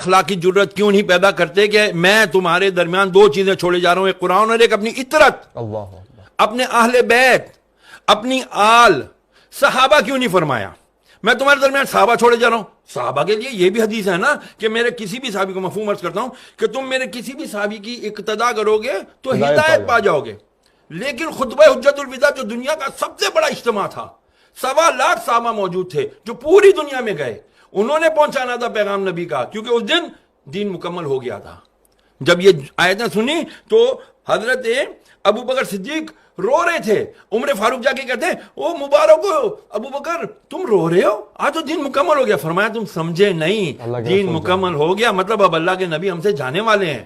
اخلاقی جرت کیوں نہیں پیدا کرتے کہ میں تمہارے درمیان دو چیزیں چھوڑے جا رہا ہوں، ایک قرآن اور ایک اپنی اطرت، اپنے اہل بیت، اپنی آل۔ صحابہ کیوں نہیں فرمایا میں تمہارے درمیان صحابہ چھوڑے جا رہا ہوں؟ صحابہ کے لیے یہ بھی حدیث ہے نا کہ میرے کسی بھی صحابی کو، مفہوم عرض کرتا ہوں کہ تم میرے کسی بھی صحابی کی اقتداء کرو گے تو ہدایت پا جاؤ گے۔ لیکن خطبہ حجت الوداع جو دنیا کا سب سے بڑا اجتماع تھا، 1.25 صحابہ موجود تھے جو پوری دنیا میں گئے، انہوں نے پہنچانا تھا پیغام نبی کا، کیونکہ اس دن دین مکمل ہو گیا تھا۔ جب یہ آیتیں سنی تو حضرت ابو بکر صدیق رو رہے تھے، عمر فاروق جا کے کہتے ہیں او مبارک ہو ابو بکر، تم رو رہے ہو، آج تو دین مکمل ہو گیا۔ فرمایا تم سمجھے نہیں، دین مکمل ہو گیا مطلب اب اللہ کے نبی ہم سے جانے والے ہیں۔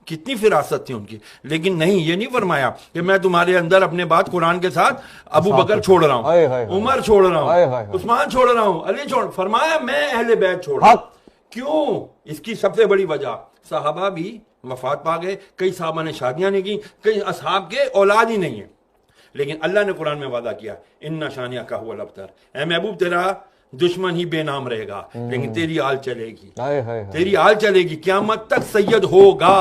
کتنی فراست تھی ان کی، لیکن نہیں، یہ نہیں فرمایا کہ میں تمہارے اندر اپنے بات قرآن کے ساتھ ابو بکر چھوڑ رہا ہوں، عمر چھوڑ رہا ہوں، عثمان چھوڑ رہا ہوں، علی چھوڑ، فرمایا میں اہل بیت چھوڑ رہا ہوں۔ کیوں؟ اس کی سب سے بڑی وجہ، صحابہ بھی وفات پا گئے، کئی صحابہ نے شادیاں نہیں کی، کئی اصحاب کے اولاد ہی نہیں ہیں، لیکن اللہ نے قرآن میں وعدہ کیا ان شانیہ کا هو الابتر، اے محبوب تیرا دشمن ہی بے نام رہے گا لیکن تیری آل چلے گی، تیری آل چلے گی، قیامت تک سید ہوگا،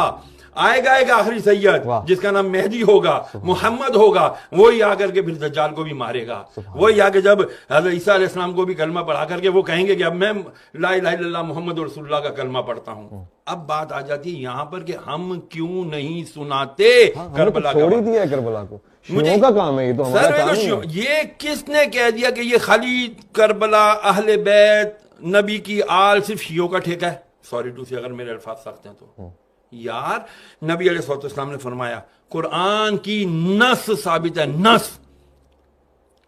آئے گا ایک آخری سید جس کا نام مہدی ہوگا، محمد ہوگا، وہی آ کر کے پھر دجال کو بھی مارے گا، وہی آ کے جب حضرت عیسیٰ علیہ السلام کو بھی کلمہ پڑھا کر کے وہ کہیں گے کہ اب میں لا الہ الا اللہ محمد رسول اللہ کا کلمہ پڑھتا ہوں۔ اب بات آ جاتی ہے یہاں پر کہ ہم کیوں نہیں سناتے کربلا کا، چھوڑ ہی دیا کربلا کو، شیعوں کا کام ہے یہ تو ہمارا کام نہیں ہے۔ یہ کس نے کہہ دیا کہ یہ خالی کربلا، اہل بیت، نبی کی آل صرف شیعوں کا ٹھیکہ ہے؟ سوری ٹو سی اگر میرے الفاظ سخت ہیں تو یار، نبی علیہ الصلوۃ والسلام نے فرمایا قرآن کی نص ثابت ہے،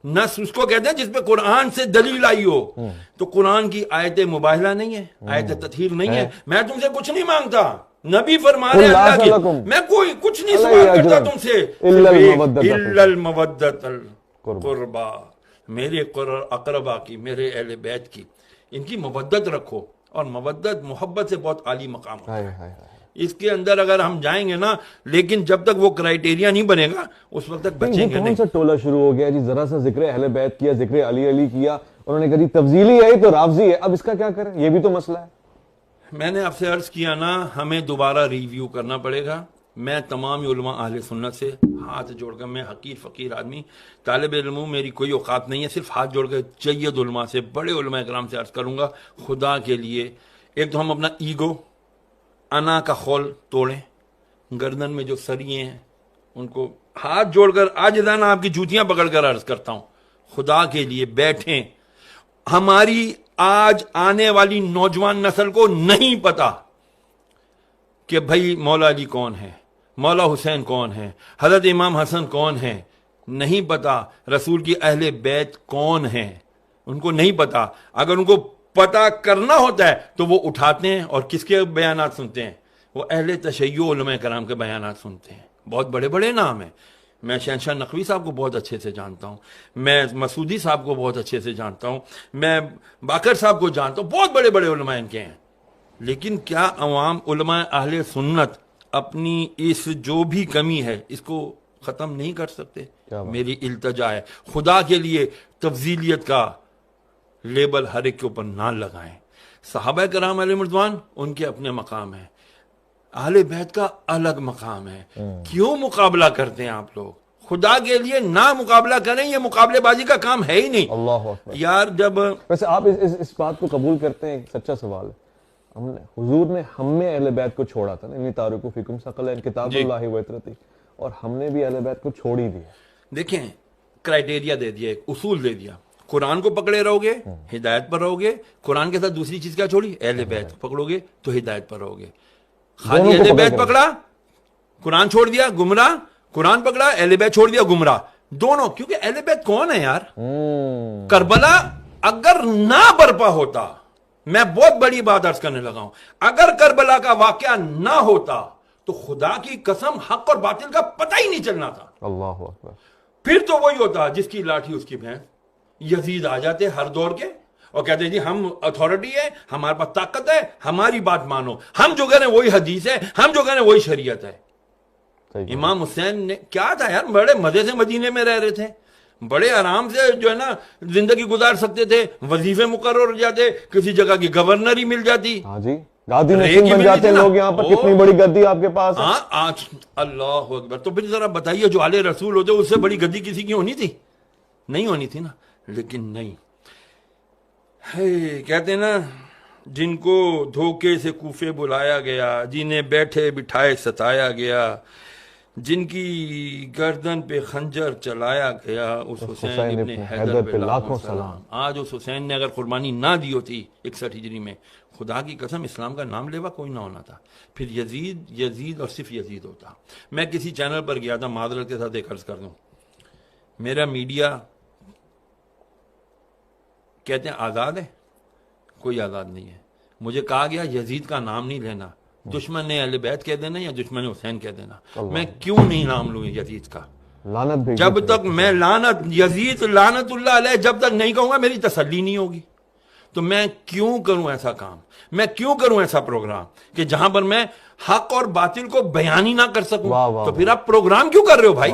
نص اس کو کہتے ہیں جس پہ قرآن سے دلیل آئی ہو، تو قرآن کی آیت مباہلہ نہیں ہے، آیت تطہیر نہیں ہے۔ میں تم سے کچھ نہیں مانگتا، نبی فرما رہے اللہ کی، میں کوئی کچھ نہیں سوال کرتا تم سے، الا المودۃ القربا، میرے اقربا کی، میرے اہل بیت کی، ان کی مودت رکھو، اور مودت محبت سے بہت عالی مقام ہوتا ہے۔ اس کے اندر اگر ہم جائیں گے نا، لیکن جب تک وہ کرائیٹیریا نہیں بنے گا اس وقت تک بچیں گے نہیں۔ کون سا ٹولہ شروع ہو گیا جی، ذرا سا ذکر اہل بیت کیا، ذکر علی کیا، انہوں نے کہا جی تفضیلی ہے تو رافضی ہے، اب اس کا کیا کریں؟ یہ بھی تو مسئلہ ہے۔ میں نے آپ سے عرض کیا نا، ہمیں دوبارہ ریویو کرنا پڑے گا۔ میں تمام علماء اہل سنت سے ہاتھ جوڑ کر، میں حقیر فقیر آدمی، طالب علم ہوں، میری کوئی اوقات نہیں ہے، صرف ہاتھ جوڑ کر جید علماء سے، بڑے علماء کرام سے عرض کروں گا، خدا کے لیے ایک تو ہم اپنا ایگو، انا کا خول توڑیں، گردن میں جو سریے ہیں ان کو ہاتھ جوڑ کر عاجزانہ آپ کی جوتیاں پکڑ کر عرض کرتا ہوں، خدا کے لیے بیٹھیں۔ ہماری آج آنے والی نوجوان نسل کو نہیں پتا کہ بھائی مولا علی کون ہے، مولا حسین کون ہے، حضرت امام حسن کون ہے، نہیں پتا رسول کی اہل بیت کون ہیں، ان کو نہیں پتا۔ اگر ان کو پتا کرنا ہوتا ہے تو وہ اٹھاتے ہیں اور کس کے بیانات سنتے ہیں؟ وہ اہل تشیع علماء کرام کے بیانات سنتے ہیں، بہت بڑے بڑے نام ہیں۔ میں شہنشاہ نقوی صاحب کو بہت اچھے سے جانتا ہوں، میں مسعودی صاحب کو بہت اچھے سے جانتا ہوں، میں باقر صاحب کو جانتا ہوں، بہت بڑے بڑے علماء ان کے ہیں۔ لیکن کیا عوام علماء اہل سنت اپنی اس جو بھی کمی ہے اس کو ختم نہیں کر سکتے؟ میری التجا ہے، خدا کے لیے تفضیلیت کا لیبل ہر ایک کے اوپر نہ لگائیں۔ صحابہ کرام علیہ رضوان ان کے اپنے مقام ہیں، اہل بیت کا الگ مقام ہے۔ کیوں مقابلہ کرتے ہیں آپ لوگ؟ خدا کے لیے نہ مقابلہ کریں، یہ مقابلے بازی کا کام ہے ہی نہیں۔ اللہ اکبر۔ یار جب ویسے آپ اس بات کو قبول کرتے ہیں، سچا سوال ہے، حضور نے ہم میں اہل بیت کو چھوڑا تھا نا، انی تارکو فیکم ثقلین کتاب اللہ و عترتی، اور ہم نے بھی اہل بیت کو چھوڑ ہی دیا۔ دیکھیں کرائیٹیریا دے دیا، ایک اصول دے دیا، قرآن کو پکڑے رہو گے ہدایت پر رہو گے، قرآن کے ساتھ دوسری چیز کیا چھوڑی؟ اہل بیت پکڑو گے تو ہدایت پر رہو گے۔ خالی اہل بیت پکڑا، قرآن چھوڑ دیا گمراہ، قرآن پکڑا اہل بیت چھوڑ دیا گمراہ، دونوں۔ کیونکہ اہل بیت کون ہے یار؟ کربلا اگر نہ برپا ہوتا، میں بہت بڑی بات عرض کرنے لگا ہوں، اگر کربلا کا واقعہ نہ ہوتا تو خدا کی قسم حق اور باطل کا پتہ ہی نہیں چلنا تھا۔ اللہ اکبر۔ پھر تو وہی ہوتا جس کی لاٹھی اس کی بھینس۔ یزید آ جاتے ہر دور کے اور کہتے جی ہم اتھارٹی ہے، ہمارے پاس طاقت ہے، ہماری بات مانو، ہم جو کہہ رہے ہیں وہی حدیث ہے، ہم جو کہہ رہے ہیں وہی شریعت ہے۔ امام حسین نے کیا تھا یار، بڑے مزے سے مدینے میں رہ رہے تھے، بڑے آرام سے جو ہے نا زندگی گزار سکتے تھے، وظیفے مقرر ہو جاتے، کسی جگہ کی گورنر ہی مل جاتی، گادی نشین بن جاتے ہیں لوگ یہاں پر. کتنی بڑی گدی آپ کے پاس ہے. ہاں آج اللہ اکبر. تو پھر ذرا بتائیے جو آل رسول ہوتے اس سے بڑی گدی کسی کی ہونی تھی؟ نہیں ہونی تھی نا. لیکن نہیں, کہتے ہیں نا جن کو دھوکے سے کوفے بلایا گیا, جنہیں بیٹھے بٹھائے ستایا گیا, جن کی گردن پہ خنجر چلایا گیا, اس حسین ابن حیدر پہ لاکھوں سلام. آج اس حسین نے اگر قربانی نہ دی ہوتی 61 ہجری میں, خدا کی قسم اسلام کا نام لیوا کوئی نہ ہونا تھا. پھر یزید اور صرف یزید ہوتا. میں کسی چینل پر گیا تھا, معذرت کے ساتھ ایک عرض کر دوں, میرا میڈیا کہتے ہیں آزاد ہے, کوئی آزاد نہیں ہے. مجھے کہا گیا یزید کا نام نہیں لینا, دشمن اہل بیت کہہ دینا یا دشمن حسین کہہ دینا. میں کیوں نہیں نام لوں یزید کا؟ لعنت جب تک میں یزید لعنت اللہ علیہ جب تک نہیں کہوں گا میری تسلی نہیں ہوگی. تو میں کیوں کروں ایسا کام, میں کیوں کروں ایسا پروگرام کہ جہاں پر میں حق اور باطل کو بیان ہی نہ کر سکوں؟ تو پھر آپ پروگرام کیوں کر رہے ہو بھائی؟